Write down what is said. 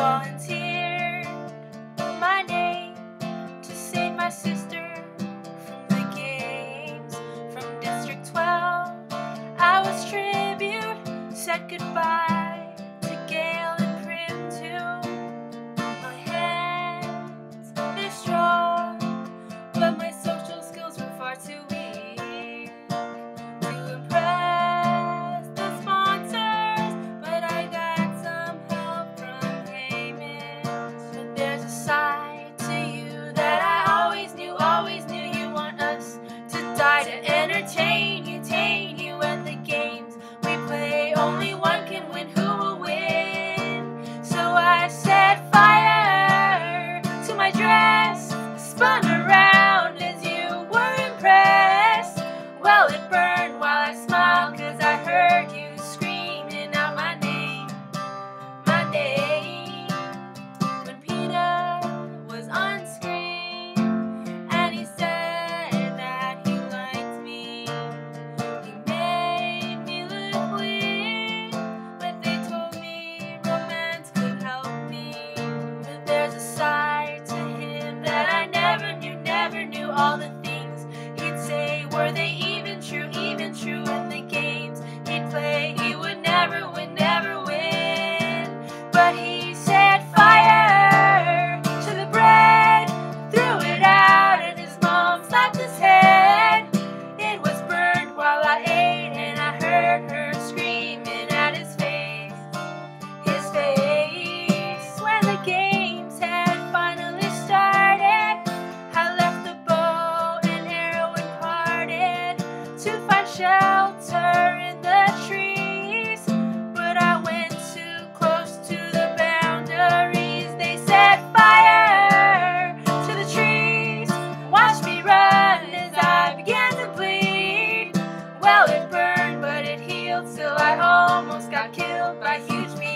volunteered my name to save my sister from the games. From District 12, I was tribute, said goodbye to Gale and Prim too. My hands, they're strong, but my social skills were far too weak to impress the sponsors. But I got some help from Haymitch. But there's a side to you that I always knew you want us to die to entertain you, tain you, and the games we play. Only one can win, who will win? So I set fire to my dress, spun around as you were impressed. Well, it burned while I smiled, 'cause I heard you screaming out my name, my name. When Peeta was on screen and he said that he liked me, he made me look weak, but they told me romance could help me. But there's a side to him that I never knew all the things he'd say. Were they even true, in the games he'd play? He would never win, but he set fire to the bread, threw it out, and his mom slapped his head. It was burned while I ate, and I heard her screaming at his face, when the games had finally started. I left the bow and arrow and parted to find shelter in the trees, but I went too close to the boundaries. They set fire to the trees, watched me run as I began to bleed. Well, it burned, but it healed, still I almost got killed by huge bees.